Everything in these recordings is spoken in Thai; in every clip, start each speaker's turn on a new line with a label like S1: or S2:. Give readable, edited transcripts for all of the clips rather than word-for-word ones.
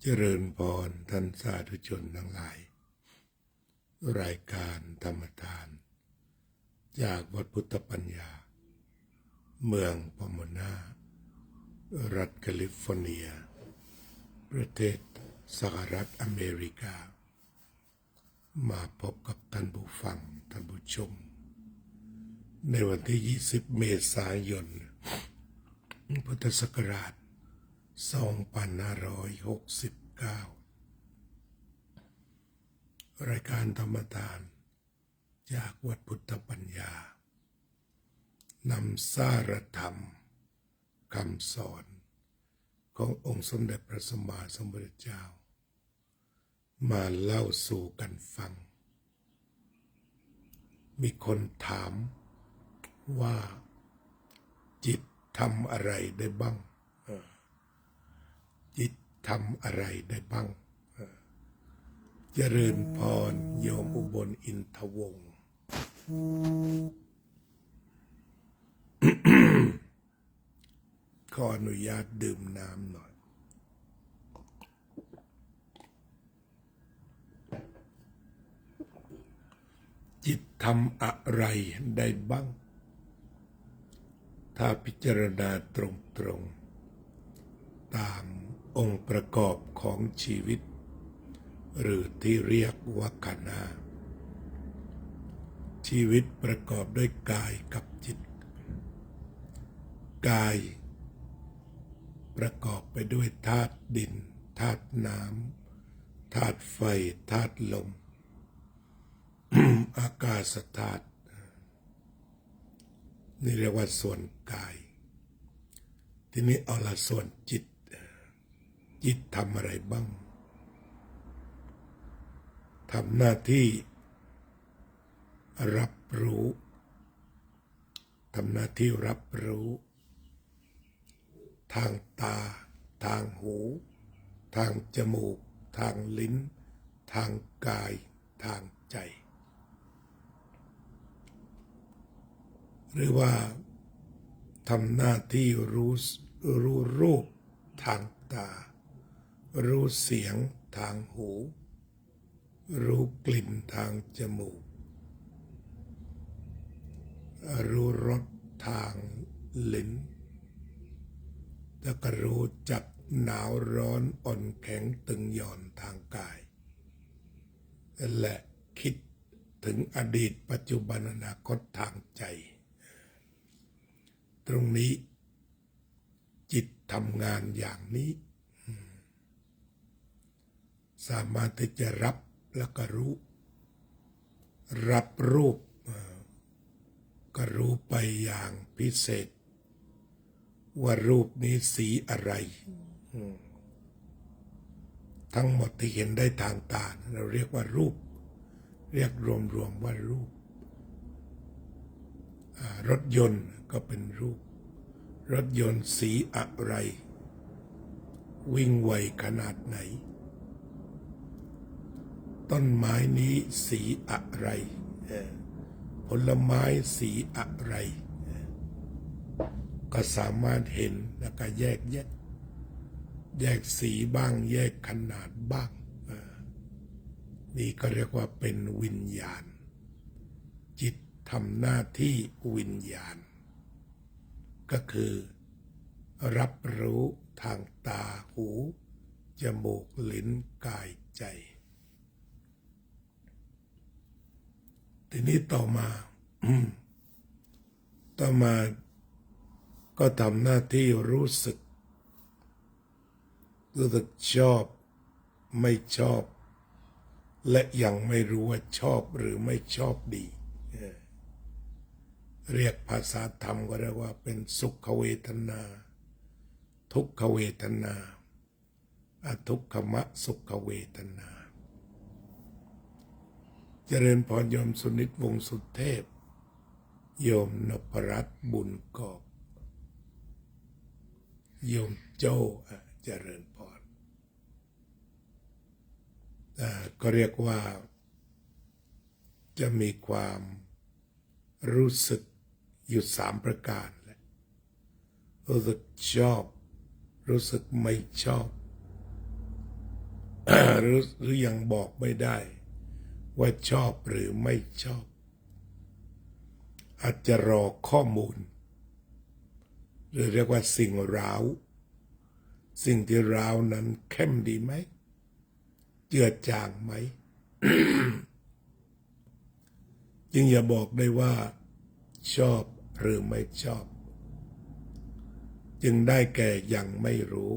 S1: เจริญพรท่านสาธุชนทั้งหลายรายการธรรมทานจากวัดพุทธปัญญาเมืองพอมโนารัฐแคลิฟอร์เนียประเทศสหรัฐอเมริกามาพบกับท่านผู้ฟังท่านผู้ชมในวันที่20เมษายนพุทธศักราช2569รายการธรรมทานจากวัดพุทธปัญญานำสารธรรมคำสอนขององค์สมเด็จพระสัมมาสัมพุทธเจ้ามาเล่าสู่กันฟังมีคนถามว่าจิตทำอะไรได้บ้างจิตทำอะไรได้บ้างเจริญพรโยมอุบลอินทวงศ์ ขออนุญาตดื่มน้ำหน่อยจิตทำอะไรได้บ้างถ้าพิจารณาตรงๆตามองค์ประกอบของชีวิตหรือที่เรียกว่าขันธ์ห้าชีวิตประกอบด้วยกายกับจิตกายประกอบไปด้วยธาตุดินธาตุน้ำธาตุไฟธาตุลม อากาศธาตุนี่เรียกว่าส่วนกายทีนี้เอาละส่วนจิตจิตทำอะไรบ้างทำหน้าที่รับรู้ทำหน้าที่รับรู้ทางตาทางหูทางจมูกทางลิ้นทางกายทางใจหรือว่าทำหน้าที่รู้รูปทางตารู้เสียงทางหูรู้กลิ่นทางจมูกรู้รสทางลิ้นแล้วก็รู้จักหนาวร้อนอ่อนแข็งตึงหย่อนทางกายและคิดถึงอดีตปัจจุบันอนาคตทางใจตรงนี้จิตทำงานอย่างนี้สามารถที่จะรับแล้วก็รู้รับรูปก็รู้ไปอย่างพิเศษว่ารูปนี้สีอะไรทั้งหมดที่เห็นได้ทางตาเราเรียกว่ารูปเรียกรวมว่ารูปรถยนต์ก็เป็นรูปรถยนต์สีอะไรวิ่งไวขนาดไหนต้นไม้นี้สีอะไรผลไม้สีอะไรก็สามารถเห็นแล้วก็แยกสีบ้างแยกขนาดบ้างนี่ก็เรียกว่าเป็นวิญญาณจิตทำหน้าที่วิญญาณก็คือรับรู้ทางตาหูจมูกลิ้นกายใจทีนี้ต่อมาก็ทำหน้าที่รู้สึกชอบไม่ชอบและยังไม่รู้ว่าชอบหรือไม่ชอบดีเรียกภาษาธรรมก็เรียกว่าเป็นสุขเวทนาทุกขเวทนาอทุกขมสุขเวทนาเจริญพรโยมสุนิตวงศ์สุเทพโยมนพรัตน์บุญกอบโยมโจ้เจริญพรก็เรียกว่าจะมีความรู้สึกอยู่3ประการแหละรู้สึกชอบรู้สึกไม่ชอบ หรือยังบอกไม่ได้ว่าชอบหรือไม่ชอบอาจจะรอข้อมูลหรือเรียกว่าสิ่งร้าวสิ่งที่ร้าวนั้นเข้มดีไหมเจือจางไหม จึงอย่าบอกได้ว่าชอบหรือไม่ชอบจึงได้แก่ยังไม่รู้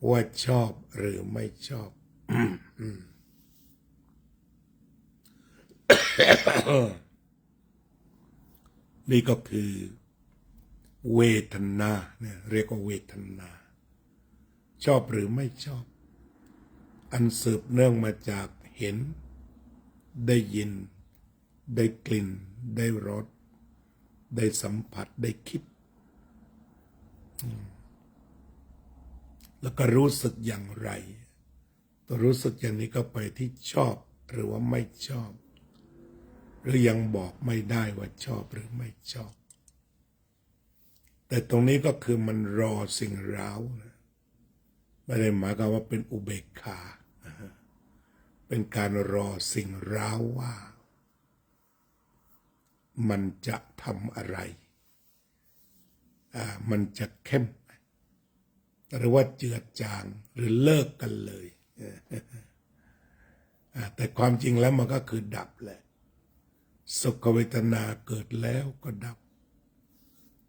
S1: ว่าชอบหรือไม่ชอบ นี่ก็คือเวทนาเนี่ยเรียกว่าเวทนาชอบหรือไม่ชอบอันสืบเนื่องมาจากเห็นได้ยินได้กลิ่นได้รสได้สัมผัสได้คิดแล้วก็รู้สึกอย่างไรตัวรู้สึกอย่างนี้ก็ไปที่ชอบหรือว่าไม่ชอบหรือยังบอกไม่ได้ว่าชอบหรือไม่ชอบแต่ตรงนี้ก็คือมันรอสิ่งร้าวนะไม่ได้หมายความว่าเป็นอุเบกขาเป็นการรอสิ่งร้าวว่ามันจะทำอะไรมันจะเข้มหรือว่าเจือจางหรือเลิกกันเลยแต่ความจริงแล้วมันก็คือดับแหละสุขเวทนาเกิดแล้วก็ดับ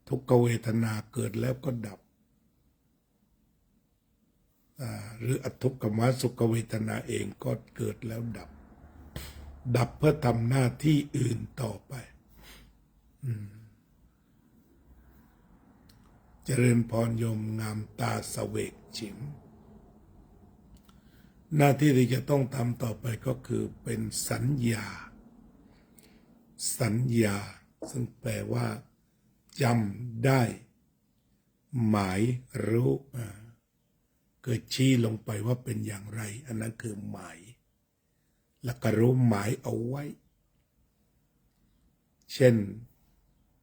S1: ทุกขเวทนาเกิดแล้วก็ดับหรืออทุกขมสุขเวทนาเองก็เกิดแล้วดับดับเพื่อทำหน้าที่อื่นต่อไปเจริญพรโยมงามตาเสวกฉิมหน้าที่ที่จะต้องทำต่อไปก็คือเป็นสัญญาซึ่งแปลว่าจำได้หมายรู้เกิดชี้ลงไปว่าเป็นอย่างไรอันนั้นคือหมายแล้วก็รู้หมายเอาไว้เช่น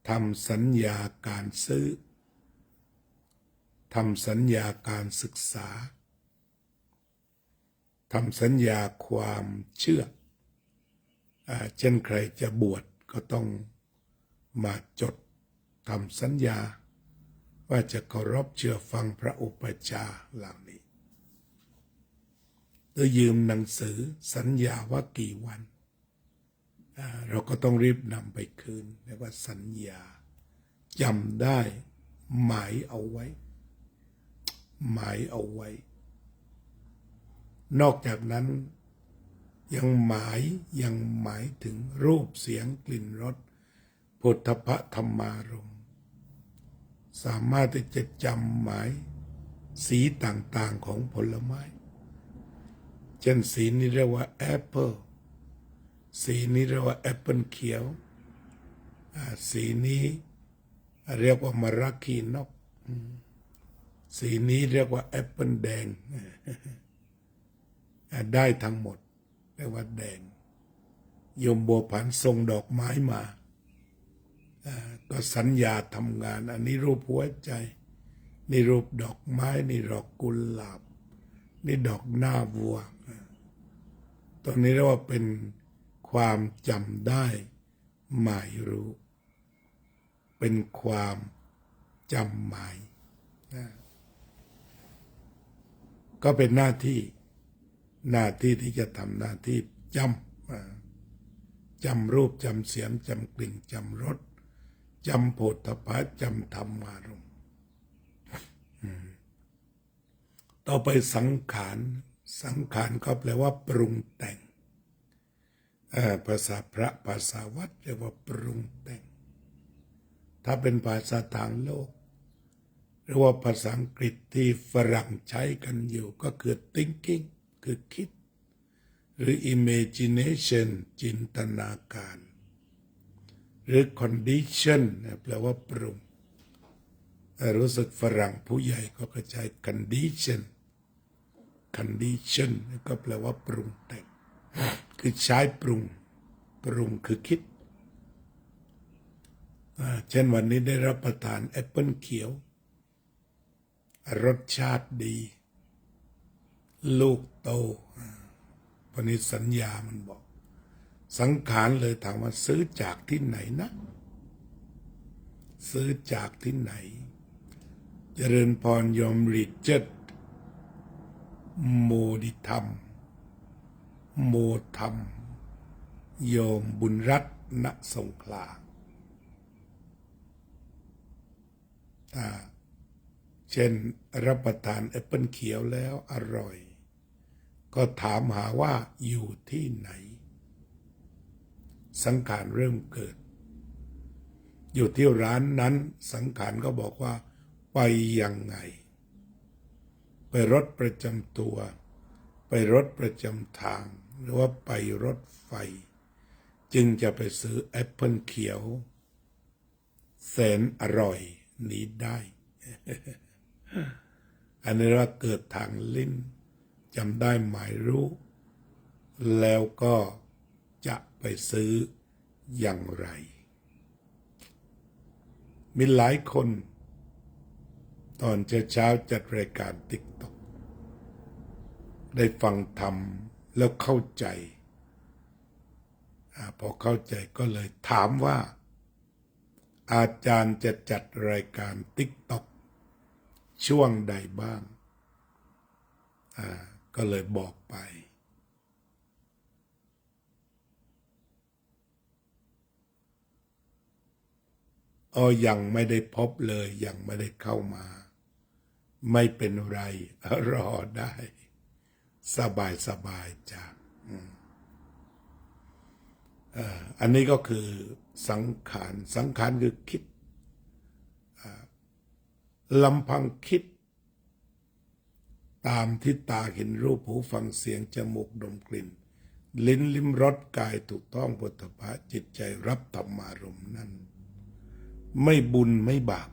S1: ทำสัญญาการซื้อทำสัญญาการศึกษาทำสัญญาความเชื่อเช่นใครจะบวชก็ต้องมาจดทำสัญญาว่าจะเคารพเชื่อฟังพระอุปัชฌาย์เหล่านี้หรือยืมหนังสือสัญญาว่ากี่วันเราก็ต้องรีบนำไปคืนเรียกว่าสัญญาจำได้หมายเอาไว้นอกจากนั้นยังหมายถึงรูปเสียงกลิ่นรสโผฏฐัพพะธรรมารมณ์สามารถที่จะจำหมายสีต่างๆของผลไม้เช่นสีนี้เรียกว่าแอปเปิลสีนี้เรียกว่าแอปเปิลเขียวสีนี้เรียกว่ามะระขีนกสีนี้เรียกว่าแอปเปิลแดงได้ทั้งหมดเรียกว่าแดงโยมบัวผันส่งดอกไม้มาก็สัญญาทำงานอันนี้รูปหัวใจนี่รูปดอกไม้นี่ดอกกุหลาบนี่ดอกหน้าวัวตรงนี้เรียกว่าเป็นความจำได้หมายรู้เป็นความจำหมายก็เป็นหน้าที่ที่จะทำหน้าที่จำรูปจำเสียงจำกลิ่นจำรสจำโผฏฐัพพะจำธรรมารมณ์ต่อไปสังขารก็แปลว่าปรุงแต่งภาษาพระภาษาวัดเรียกว่าปรุงแต่งถ้าเป็นภาษาทางโลกหรือว่าภาษาอังกฤษที่ฝรั่งใช้กันอยู่ก็คือ thinking คือคิดหรือ imagination จินตนาการหรือ condition แปลว่าปรุงรู้สึกฝรั่งผู้ใหญ่ก็กระจาย condition ก็แปลว่าปรุงแต่งคือใช้ปรุงคือคิดเช่นวันนี้ได้รับประทานแอปเปิลเขียวรสชาติดี ลูกโตพนิสัญญามันบอกสังขารเลยถามว่าซื้อจากที่ไหนนะซื้อจากที่ไหนเจริญพรยมริเจตโมดิธรรมโมธรรมโยมบุญรัตนสงขลาเช่นรับประทานแอปเปิลเขียวแล้วอร่อยก็ถามหาว่าอยู่ที่ไหนสังขารเริ่มเกิดอยู่ที่ร้านนั้นสังขารก็บอกว่าไปยังไงไปรถประจำตัวไปรถประจำทางหรือว่าไปรถไฟจึงจะไปซื้อแอปเปิลเขียวแสนอร่อยนี้ได้ อันนี้ว่าเกิดทางลิ้นจำได้หมายรู้แล้วก็จะไปซื้ออย่างไรมีหลายคนตอนเช้าจัดรายการติ๊กต็อกได้ฟังธรรมแล้วเข้าใจพอเข้าใจก็เลยถามว่าอาจารย์จะจัดรายการติ๊กต็อกช่วงใดบ้างก็เลยบอกไปยังไม่ได้พบเลยยังไม่ได้เข้ามาไม่เป็นไรรอได้สบายจ้ะอันนี้ก็คือสังขารคือคิดลำพังคิดตามที่ตาเห็นรูปหูฟังเสียงจมูกดมกลิ่นลิ้นลิ้มรสกายถูกต้องโผฏฐัพพะจิตใจรับธรรมารมณ์นั้นไม่บุญไม่บาป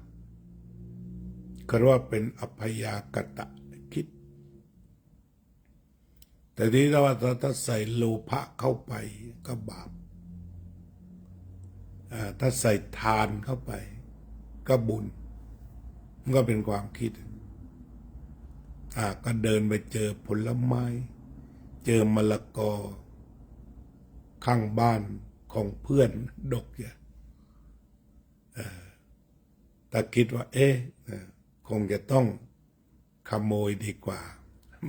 S1: ก็ว่าเป็นอัพยากตะคิดแต่ที่ว่าถ้าใส่โลภะเข้าไปก็บาปถ้าใส่ทานเข้าไปก็บุญมันก็เป็นความคิดก็เดินไปเจอผลไม้เจอมะละกอข้างบ้านของเพื่อนดกอย่าแต่คิดว่าคงจะต้องขโมยดีกว่า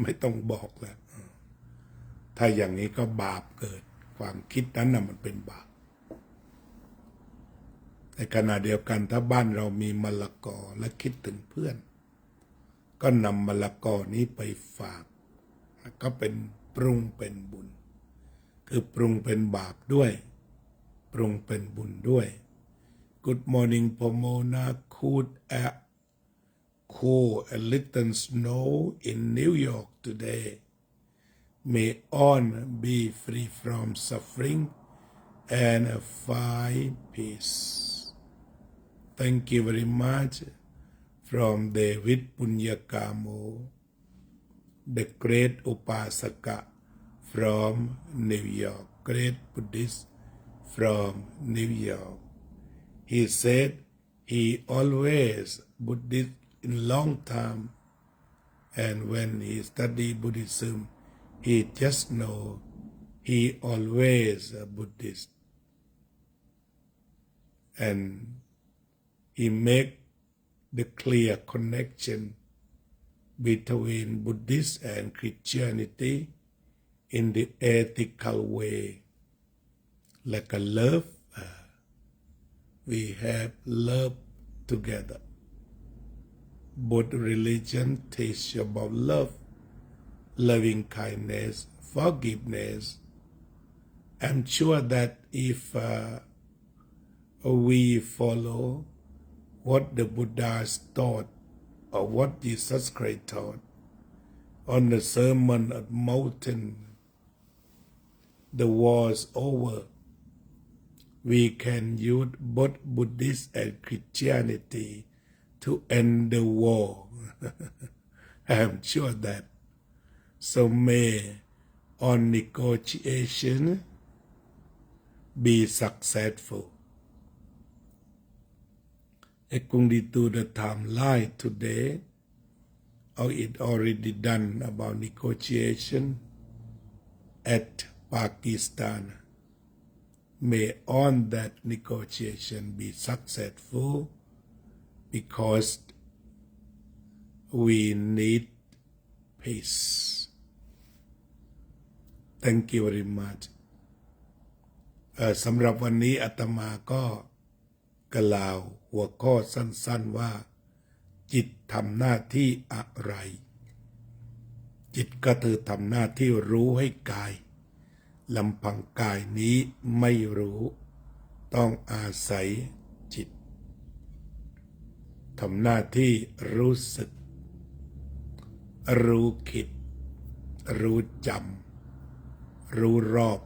S1: ไม่ต้องบอกแล้วถ้าอย่างนี้ก็บาปเกิดความคิดนั้นมันเป็นบาปในขณะเดียวกันถ้าบ้านเรามีมะละกอและคิดถึงเพื่อนก็นำมะละกอนี้ไปฝากก็เป็นปรุงเป็นบุญคือปรุงเป็นบาปด้วยปรุงเป็นบุญด้วย Good morning Pomona cool a little snow in New York today may all be free from suffering and find peace thank you very much from David Punyakamo the great Upasaka from New York great Buddhist from New York he said he always Buddhist in long time and when he study Buddhism he just know he always a Buddhist and he make the clear connection between Buddhist and Christianity in the ethical way like a love we have love together both religion teach about love loving kindness forgiveness I'm sure that if we follow what the Buddha's taught or what Jesus Christ taught on the Sermon on the Mountain, the war's over. We can use both Buddhist and Christianity to end the war. I'm sure that. So may on negotiation be successful. According to the timeline today, or it already done about negotiation at Pakistan. May all that negotiation be successful because we need peace. Thank you very much. สำหรับวันนี้อาตมาก็กล่าวหัวข้อสั้นๆว่าจิตทำหน้าที่อะไร จิตก็คือทำหน้าที่รู้ให้กายลำพังกายนี้ไม่รู้ต้องอาศัยจิตทำหน้าที่รู้สึกรู้คิดรู้จำรู้รอบ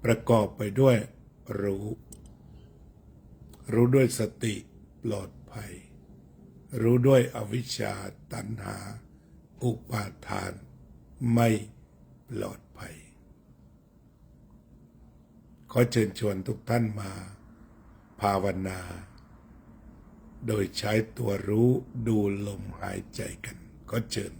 S1: ประกอบไปด้วยรู้ด้วยสติปลอดภัยรู้ด้วยอวิชชาตัณหาอุปาทานไม่ปลอดภัยขอเชิญชวนทุกท่านมาภาวนาโดยใช้ตัวรู้ดูลมหายใจกันขอเชิญ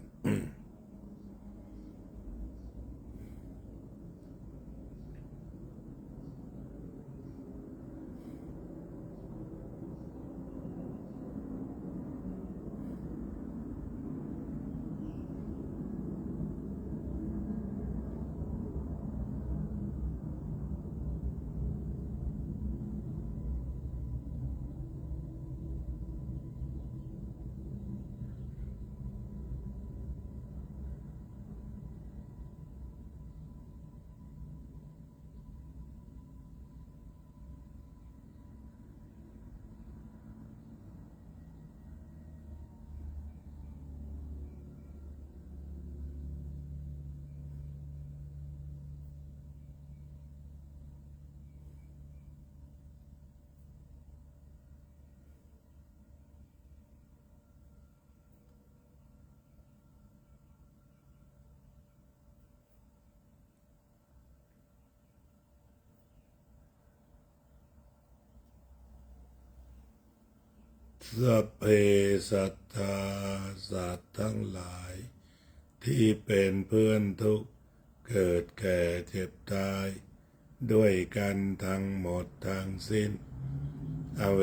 S1: สัพเพสัตตาสัตว์ทั้งหลายที่เป็นเพื่อนทุกข์เกิดแก่เจ็บตายด้วยกันทั้งหมดทั้งสิ้นอเว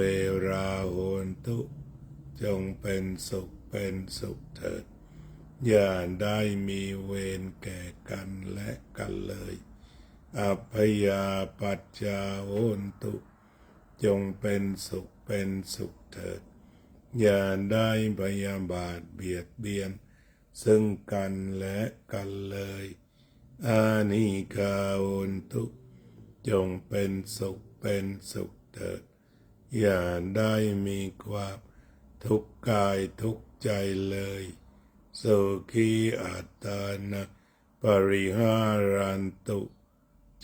S1: ราโหนตุจงเป็นสุขเถิดอย่าได้มีเวรแก่กันและกันเลยอัพยาปัจจาโหนตุจงเป็นสุขเถิดอย่าได้พยาบาทเบียดเบียนซึ่งกันและกันเลยอานิกาโอนตุจงเป็นสุขเถิดอย่าได้มีความทุกข์กายทุกข์ใจเลยสุขีอัตตานะปริหารันตุ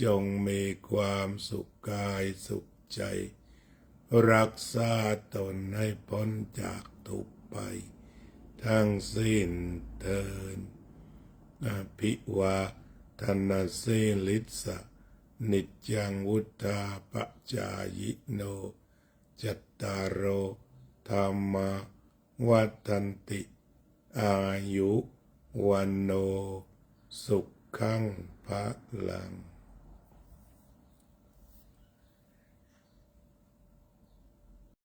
S1: จงมีความสุขกายสุขใจรักษาตนให้พ้นจากทุกข์ไปทั้งสิ้นเถิดอภิวาทนาสิลิสสะนิจจังวุธาปจายโนจัตตารโอธรรมวัฏันติอายุวันโนสุขังพลัง